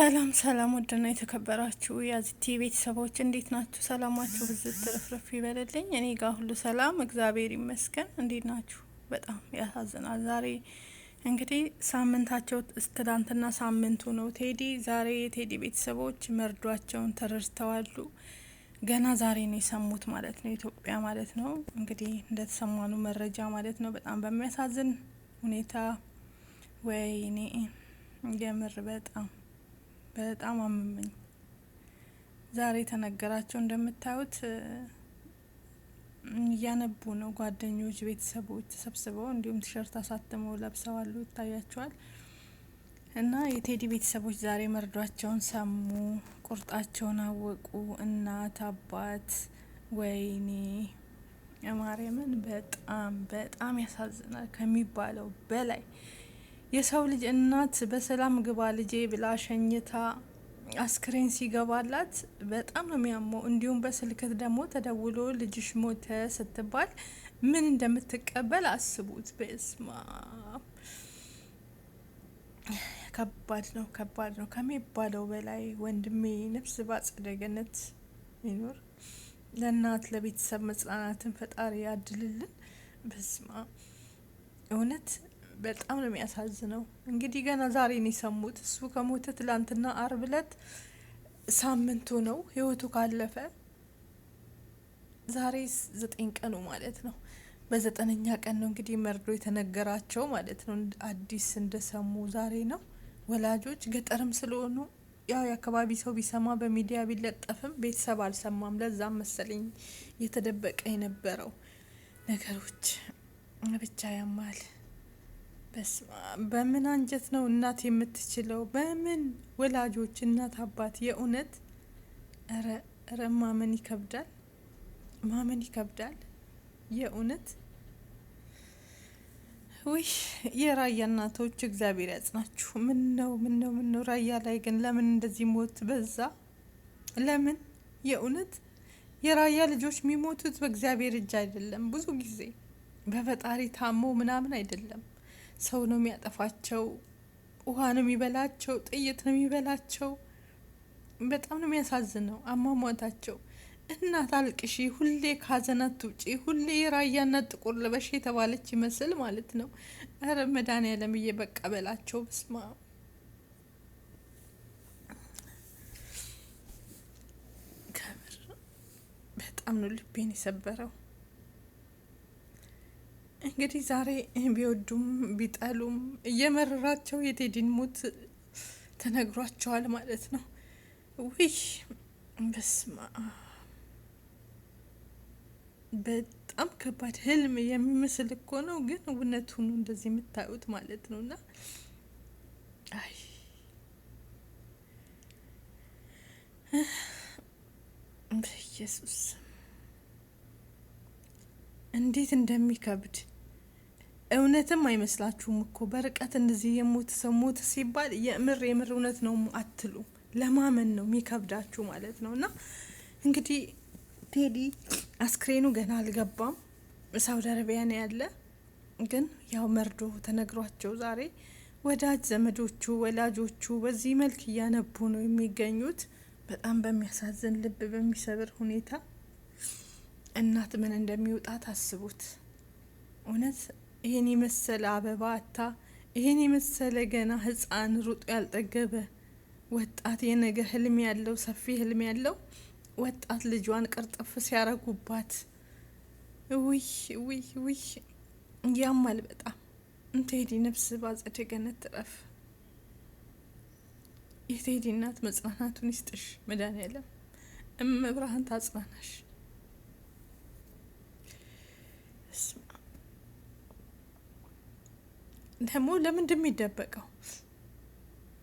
ሰላም ሰላም ወደና የተከበራችሁ የአዚቲ ቤተሰቦች እንዴት ናችሁ? ሰላማችሁ ብዝት ትርፍርፍ ይበልልኝ። እኔ ጋር ሁሉ ሰላም እግዚአብሔር ይመስገን። እንዴት ናችሁ? በጣም ያሳዝናል። ዛሬ እንግዲህ ሳምንታቸው ትላንትና ሳምንቱ ነው ቴዲ። ዛሬ የቴዲ ቤተሰቦች መርዷቸውን ተረድተዋሉ። ገና ዛሬ ነው የሰሙት ማለት ነው፣ ኢትዮጵያ ማለት ነው። እንግዲህ እንደተሰማኑ መረጃ ማለት ነው። በጣም በሚያሳዝን ሁኔታ ወይኔ የምር በጣም በጣም አመመኝ። ዛሬ ተነገራቸው። እንደምታዩት እያነቡ ነው ጓደኞች፣ ቤተሰቦች ተሰብስበው እንዲሁም ቲሸርት አሳትመው ለብሰዋሉ፣ ይታያቸዋል። እና የቴዲ ቤተሰቦች ዛሬ መርዷቸውን ሰሙ፣ ቁርጣቸውን አወቁ። እናት አባት፣ ወይኔ ማርያምን በጣም በጣም ያሳዝናል ከሚባለው በላይ። የሰው ልጅ እናት በሰላም ግባ ልጄ ብላ ሸኝታ አስክሬን ሲገባላት በጣም ነው የሚያመው። እንዲሁም በስልክ ደግሞ ተደውሎ ልጅሽ ሞተ ስትባል ምን እንደምትቀበል አስቡት። በስማ ከባድ ነው፣ ከባድ ነው ከሚባለው በላይ። ወንድሜ ነፍስ በአጸደ ገነት ይኖር። ለእናት ለቤተሰብ መጽናናትን ፈጣሪ ያድልልን። በስማ እውነት በጣም ነው የሚያሳዝነው። እንግዲህ ገና ዛሬ ነው የሰሙት። እሱ ከሞተ ትላንትና አርብ እለት ሳምንቱ ነው ህይወቱ ካለፈ። ዛሬ 9 ቀኑ ማለት ነው። በ9ኛ ቀን ነው እንግዲህ መርዶ የተነገራቸው ማለት ነው። አዲስ እንደሰሙ ዛሬ ነው። ወላጆች ገጠርም ስለሆኑ ያው የአካባቢ ሰው ቢሰማ በሚዲያ ቢለጠፍም ቤተሰብ አልሰማም። ለዛም መሰለኝ የተደበቀ የነበረው ነገሮች ብቻ ያማል። በምን አንጀት ነው እናት የምትችለው? በምን ወላጆች እናት አባት የእውነት ረ ማመን ይከብዳል፣ ማመን ይከብዳል የእውነት። ውይ የራያ እናቶች እግዚአብሔር ያጽናችሁ። ምን ነው ራያ ላይ ግን ለምን እንደዚህ ሞት በዛ? ለምን የእውነት የራያ ልጆች የሚሞቱት በእግዚአብሔር እጅ አይደለም፣ ብዙ ጊዜ በፈጣሪ ታሞ ምናምን አይደለም። ሰው ነው የሚያጠፋቸው፣ ውሃ ነው የሚበላቸው፣ ጥይት ነው የሚበላቸው። በጣም ነው የሚያሳዝነው አሟሟታቸው። እናት አልቅሺ፣ ሁሌ ካዘናት ውጪ፣ ሁሌ የራያ እናት ጥቁር ልበሽ የተባለች ይመስል ማለት ነው። ኧረ መድኃኒዓለም እየበቃ በላቸው። በስማ ከምር በጣም ነው ልቤን የሰበረው። እንግዲህ ዛሬ ቢወዱም ቢጠሉም እየመረራቸው የቴዲን ሞት ተነግሯቸዋል ማለት ነው። ውይ በስማ በጣም ከባድ ህልም የሚመስል እኮ ነው፣ ግን እውነቱን እንደዚህ የምታዩት ማለት ነው። እና አይ በኢየሱስ እንዴት እንደሚከብድ እውነትም አይመስላችሁም እኮ። በርቀት እንደዚህ የሞት ሰው ሞት ሲባል የምር እውነት ነው አትሉ፣ ለማመን ነው የሚከብዳችሁ ማለት ነው። እና እንግዲህ ቴዲ አስክሬኑ ገና አልገባም፣ ሳውዲ አረቢያ ነው ያለ። ግን ያው መርዶ ተነግሯቸው ዛሬ ወዳጅ ዘመዶቹ ወላጆቹ በዚህ መልክ እያነቡ ነው የሚገኙት። በጣም በሚያሳዝን ልብ በሚሰብር ሁኔታ እናት ምን እንደሚወጣት አስቡት። እውነት ይሄን የመሰለ አበባ አታ፣ ይሄን የመሰለ ገና ህፃን ሩጦ ያልጠገበ ወጣት፣ የነገ ህልም ያለው ሰፊ ህልም ያለው ወጣት ልጇን ቅርጥፍ ሲያረጉባት፣ ውይ ውይ ውይ ያማል በጣም። ቴዲ ነፍስ በአጸደ ገነት ትረፍ። የቴዲ እናት መጽናናቱን ይስጥሽ መድኃኒዓለም፣ እመብርሃን ታጽናናሽ። ደግሞ ለምን እንደሚደበቀው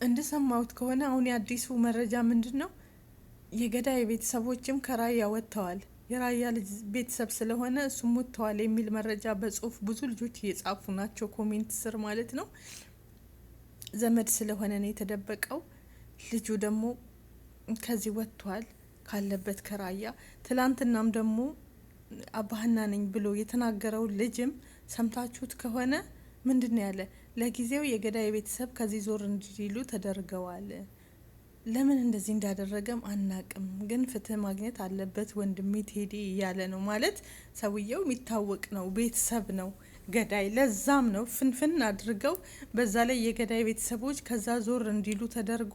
እንደሰማሁት ከሆነ አሁን የአዲሱ መረጃ ምንድን ነው? የገዳይ ቤተሰቦችም ከራያ ወጥተዋል። የራያ ልጅ ቤተሰብ ስለሆነ እሱም ወጥተዋል የሚል መረጃ በጽሁፍ ብዙ ልጆች እየጻፉ ናቸው፣ ኮሜንት ስር ማለት ነው። ዘመድ ስለሆነ ነው የተደበቀው። ልጁ ደግሞ ከዚህ ወጥቷል ካለበት ከራያ። ትላንትናም ደግሞ አባህና ነኝ ብሎ የተናገረው ልጅም ሰምታችሁት ከሆነ ምንድን ነው ያለ? ለጊዜው የገዳይ ቤተሰብ ከዚህ ዞር እንዲሉ ተደርገዋል። ለምን እንደዚህ እንዳደረገም አናቅም፣ ግን ፍትህ ማግኘት አለበት ወንድሜ ቴዲ እያለ ነው ማለት። ሰውየው የሚታወቅ ነው፣ ቤተሰብ ነው ገዳይ። ለዛም ነው ፍንፍን አድርገው በዛ ላይ የገዳይ ቤተሰቦች ከዛ ዞር እንዲሉ ተደርጎ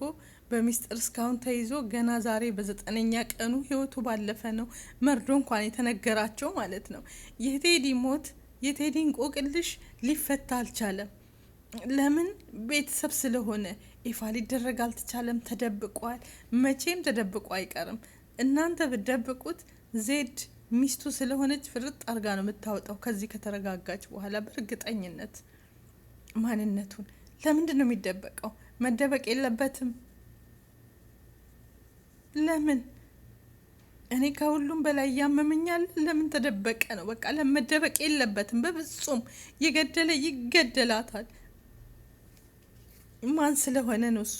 በሚስጥር እስካሁን ተይዞ ገና ዛሬ በ9ኛ ቀኑ ህይወቱ ባለፈ ነው መርዶ እንኳን የተነገራቸው ማለት ነው። የቴዲ ሞት የቴዲ እንቆቅልሽ ሊፈታ አልቻለም። ለምን? ቤተሰብ ስለሆነ ይፋ ሊደረግ አልተቻለም። ተደብቋል። መቼም ተደብቆ አይቀርም። እናንተ ብትደብቁት ዜድ ሚስቱ ስለሆነች ፍርጥ አርጋ ነው የምታወጣው ከዚህ ከተረጋጋች በኋላ በእርግጠኝነት ማንነቱን። ለምንድን ነው የሚደበቀው? መደበቅ የለበትም። ለምን? እኔ ከሁሉም በላይ ያመመኛል። ለምን ተደበቀ ነው በቃ። ለመደበቅ የለበትም በፍጹም። የገደለ ይገደላታል። ማን ስለሆነ ነው እሱ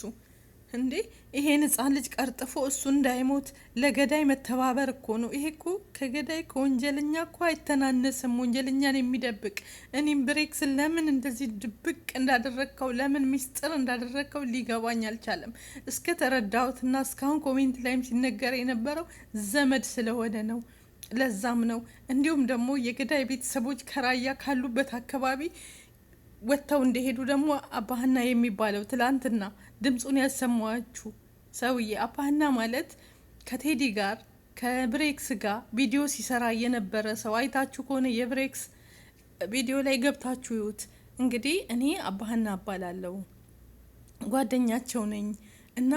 እንዴ? ይሄን ህጻን ልጅ ቀርጥፎ እሱ እንዳይሞት ለገዳይ መተባበር እኮ ነው። ይሄ እኮ ከገዳይ ከወንጀለኛ እኮ አይተናነስም። ወንጀለኛን የሚደብቅ እኔም ብሬክስ ለምን እንደዚህ ድብቅ እንዳደረግከው ለምን ሚስጥር እንዳደረግከው ሊገባኝ አልቻለም። እስከ ተረዳሁትና እስካሁን ኮሜንት ላይም ሲነገር የነበረው ዘመድ ስለሆነ ነው። ለዛም ነው። እንዲሁም ደግሞ የገዳይ ቤተሰቦች ከራያ ካሉበት አካባቢ ወጥተው እንደሄዱ ደግሞ አባህና የሚባለው ትላንትና ድምጹን ያሰማችሁ ሰውዬ አባህና ማለት ከቴዲ ጋር ከብሬክስ ጋር ቪዲዮ ሲሰራ የነበረ ሰው አይታችሁ ከሆነ የብሬክስ ቪዲዮ ላይ ገብታችሁ ይዩት። እንግዲህ እኔ አባህና እባላለሁ ጓደኛቸው ነኝ እና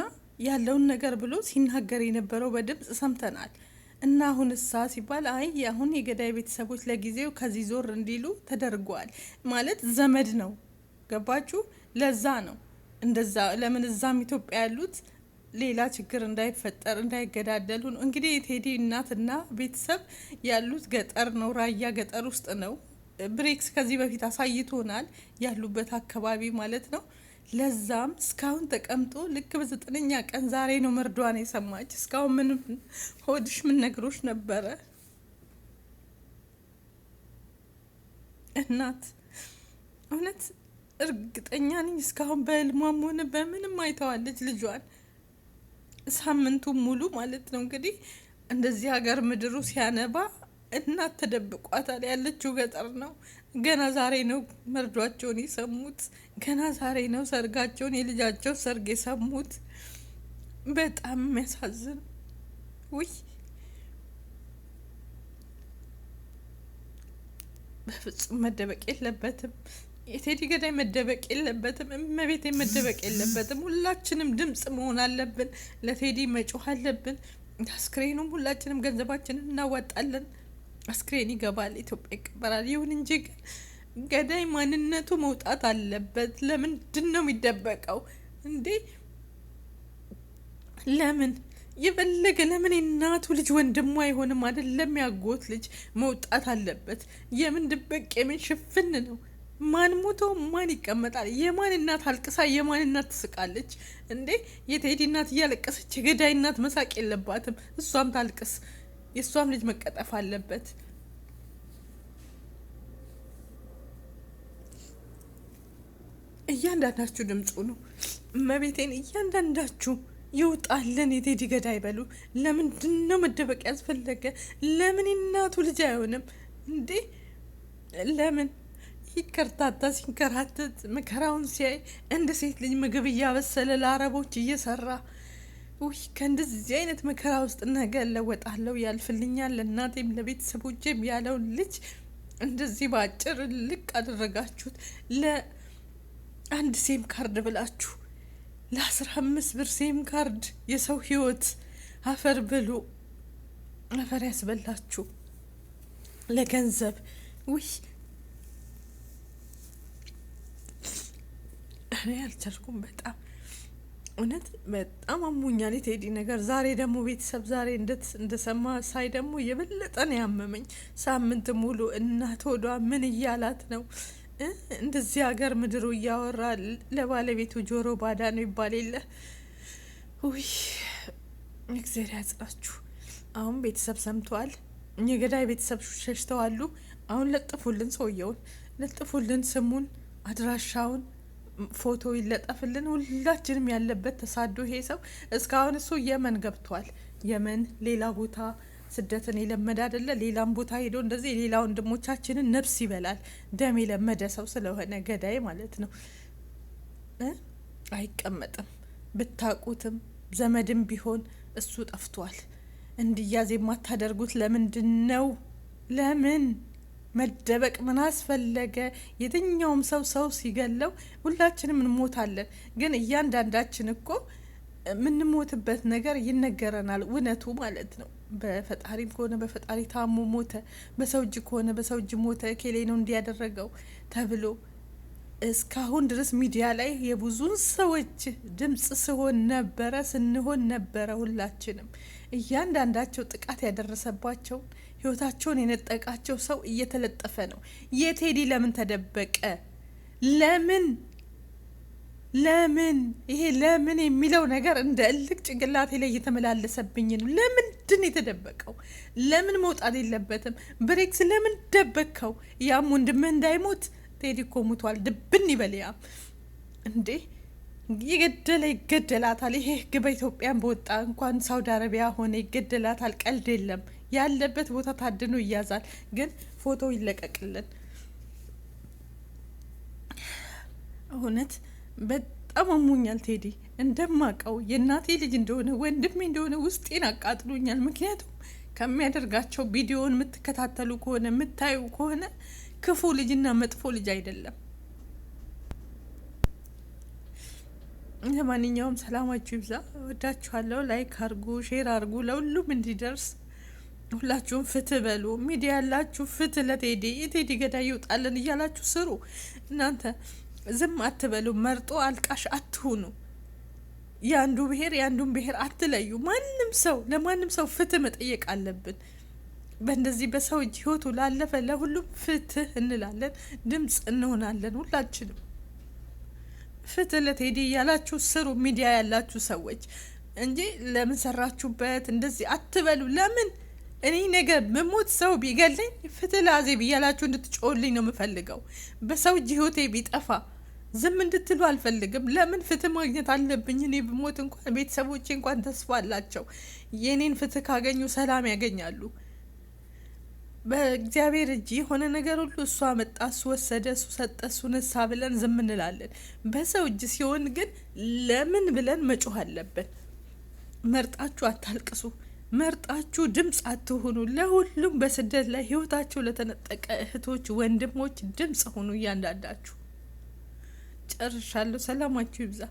ያለውን ነገር ብሎ ሲናገር የነበረው በድምጽ ሰምተናል። እና አሁን እሳ ሲባል አይ አሁን የገዳይ ቤተሰቦች ለጊዜው ከዚህ ዞር እንዲሉ ተደርጓል ማለት ዘመድ ነው። ገባችሁ? ለዛ ነው እንደዛ። ለምን እዛም ኢትዮጵያ ያሉት ሌላ ችግር እንዳይፈጠር እንዳይገዳደሉ ነው። እንግዲህ የቴዲ እናትና ቤተሰብ ያሉት ገጠር ነው፣ ራያ ገጠር ውስጥ ነው። ብሬክስ ከዚህ በፊት አሳይቶናል ያሉበት አካባቢ ማለት ነው። ለዛም እስካሁን ተቀምጦ ልክ በ9ኛ ቀን ዛሬ ነው መርዷን የሰማች። እስካሁን ምን ሆድሽ ምን ነግሮች ነበረ? እናት እውነት እርግጠኛ ነኝ እስካሁን በህልሟም ሆነ በምንም አይተዋለች ልጇን ሳምንቱ ሙሉ ማለት ነው። እንግዲህ እንደዚህ ሀገር ምድሩ ሲያነባ እናት ተደብቋታል። ያለችው ገጠር ነው። ገና ዛሬ ነው መርዷቸውን የሰሙት። ገና ዛሬ ነው ሰርጋቸውን የልጃቸው ሰርግ የሰሙት። በጣም የሚያሳዝን ውይ፣ በፍጹም መደበቅ የለበትም። የቴዲ ገዳይ መደበቅ የለበትም። እመቤቴ መደበቅ የለበትም። ሁላችንም ድምጽ መሆን አለብን። ለቴዲ መጮህ አለብን። አስክሬኑም ሁላችንም ገንዘባችንን እናዋጣለን። አስክሬን ይገባል፣ ኢትዮጵያ ይቀበራል። ይሁን እንጂ ግን ገዳይ ማንነቱ መውጣት አለበት። ለምንድን ነው የሚደበቀው እንዴ? ለምን የፈለገ ለምን የእናቱ ልጅ ወንድሙ አይሆንም? አይደለም ያጎት ልጅ መውጣት አለበት። የምን ድበቅ የምን ሽፍን ነው? ማን ሞቶ ማን ይቀመጣል? የማን እናት አልቅሳ የማን እናት ትስቃለች እንዴ? የቴዲ እናት እያለቀሰች የገዳይ እናት መሳቅ የለባትም። እሷም ታልቅስ፣ የእሷም ልጅ መቀጠፍ አለበት። እያንዳንዳችሁ ድምፁ ነው እመቤቴን፣ እያንዳንዳችሁ ይውጣልን የቴዲ ገዳይ በሉ። ለምንድን ነው መደበቅ ያስፈለገ? ለምን እናቱ ልጅ አይሆንም እንዴ? ለምን ይከርታታ ሲንከራተት መከራውን ሲያይ እንደ ሴት ልጅ ምግብ እያበሰለ ለአረቦች እየሰራ ውይ፣ ከእንደዚህ አይነት መከራ ውስጥ ነገ እለወጣለሁ ያልፍልኛል ለእናቴም ለቤተሰቦቼም ያለውን ልጅ እንደዚህ በአጭር ልቅ አደረጋችሁት። ለአንድ ሴም ካርድ ብላችሁ ለ15 ብር ሴም ካርድ የሰው ህይወት አፈር ብሉ፣ አፈር ያስበላችሁ ለገንዘብ። ውይ እኔ አልቻልኩም። በጣም እውነት በጣም አሞኛል የቴዲ ነገር። ዛሬ ደግሞ ቤተሰብ ዛሬ እንደሰማ ሳይ ደግሞ የበለጠ ነው ያመመኝ። ሳምንት ሙሉ እናት ሆዷ ምን እያላት ነው? እንደዚህ ሀገር ምድሩ እያወራ ለባለቤቱ ጆሮ ባዳ ነው ይባል የለ? ውይ እግዚአብሔር ያጽናችሁ። አሁን ቤተሰብ ሰምተዋል። የገዳይ ቤተሰብ ሸሽተዋሉ። አሁን ለጥፉልን፣ ሰውየውን ለጥፉልን፣ ስሙን፣ አድራሻውን ፎቶ ይለጠፍልን ሁላችንም ያለበት ተሳዶ ይሄ ሰው እስካሁን እሱ የመን ገብቷል። የመን ሌላ ቦታ ስደትን የለመደ አይደለ? ሌላም ቦታ ሄዶ እንደዚህ ሌላ ወንድሞቻችንን ነፍስ ይበላል። ደም የለመደ ሰው ስለሆነ ገዳይ ማለት ነው። አይቀመጥም። ብታቁትም ዘመድም ቢሆን እሱ ጠፍቷል። እንዲያዝ የማታደርጉት ለምንድን ነው? ለምን መደበቅ ምን አስፈለገ? የትኛውም ሰው ሲገለው ሁላችንም እንሞታለን። ግን እያንዳንዳችን እኮ የምንሞትበት ነገር ይነገረናል፣ እውነቱ ማለት ነው። በፈጣሪም ከሆነ በፈጣሪ ታሞ ሞተ፣ በሰው እጅ ከሆነ በሰው እጅ ሞተ፣ ኬሌ ነው እንዲያደረገው ተብሎ እስካሁን ድረስ ሚዲያ ላይ የብዙን ሰዎች ድምጽ ስንሆን ነበረ። ሁላችንም እያንዳንዳቸው ጥቃት ያደረሰባቸው ህይወታቸውን የነጠቃቸው ሰው እየተለጠፈ ነው። የቴዲ ለምን ተደበቀ? ለምን ይሄ ለምን የሚለው ነገር እንደ እልቅ ጭንቅላቴ ላይ እየተመላለሰብኝ ነው። ለምንድን የተደበቀው? ለምን መውጣት የለበትም? ብሬክስ ለምን ደበቅከው? ያም ወንድምህ እንዳይሞት ቴዲ እኮ ሙቷል። ድብን ይበልያ እንዴ! የገደለ ይገደላታል። ይሄ ህግ በኢትዮጵያን በወጣ እንኳን ሳውዲ አረቢያ ሆነ ይገደላታል። ቀልድ የለም። ያለበት ቦታ ታድኖ ይያዛል። ግን ፎቶ ይለቀቅልን። እውነት በጣም አሞኛል። ቴዲ እንደማቀው የእናቴ ልጅ እንደሆነ ወንድሜ እንደሆነ ውስጤን አቃጥሎኛል። ምክንያቱም ከሚያደርጋቸው ቪዲዮውን የምትከታተሉ ከሆነ የምታዩ ከሆነ ክፉ ልጅና መጥፎ ልጅ አይደለም። ለማንኛውም ሰላማችሁ ይብዛ። ወዳችኋለሁ። ላይክ አርጉ፣ ሼር አርጉ፣ ለሁሉም እንዲደርስ ሁላችሁም ፍትህ በሉ። ሚዲያ ያላችሁ ፍትህ ለቴዲ የቴዲ ገዳይ ይውጣልን እያላችሁ ስሩ። እናንተ ዝም አትበሉ። መርጦ አልቃሽ አትሁኑ። የአንዱ ብሔር የአንዱን ብሔር አትለዩ። ለማንም ሰው ፍትህ መጠየቅ አለብን። በእንደዚህ በሰው እጅ ህይወቱ ላለፈ ለሁሉም ፍትህ እንላለን፣ ድምጽ እንሆናለን። ሁላችንም ፍትህ ለቴዲ እያላችሁ ስሩ። ሚዲያ ያላችሁ ሰዎች እንጂ ለምን ሰራችሁበት እንደዚህ አትበሉ። ለምን እኔ ነገ በሞት ሰው ቢገለኝ ፍትህ ለአዜብ እያላችሁ እንድትጮልኝ ነው የምፈልገው። በሰው እጅ ህይወቴ ቢጠፋ ዝም እንድትሉ አልፈልግም። ለምን ፍትህ ማግኘት አለብኝ። እኔ በሞት እንኳን ቤተሰቦቼ እንኳን ተስፋ አላቸው። የኔን ፍትህ ካገኙ ሰላም ያገኛሉ። በእግዚአብሔር እጅ የሆነ ነገር ሁሉ እሱ አመጣ፣ እሱ ወሰደ፣ እሱ ሰጠ፣ እሱ ነሳ ብለን ዝም እንላለን። በሰው እጅ ሲሆን ግን ለምን ብለን መጮህ አለብን። መርጣችሁ አታልቅሱ። መርጣችሁ ድምጽ አትሁኑ። ለሁሉም በስደት ላይ ህይወታቸው ለተነጠቀ እህቶች፣ ወንድሞች ድምጽ ሁኑ። እያንዳንዳችሁ ጨርሻለሁ። ሰላማችሁ ይብዛ።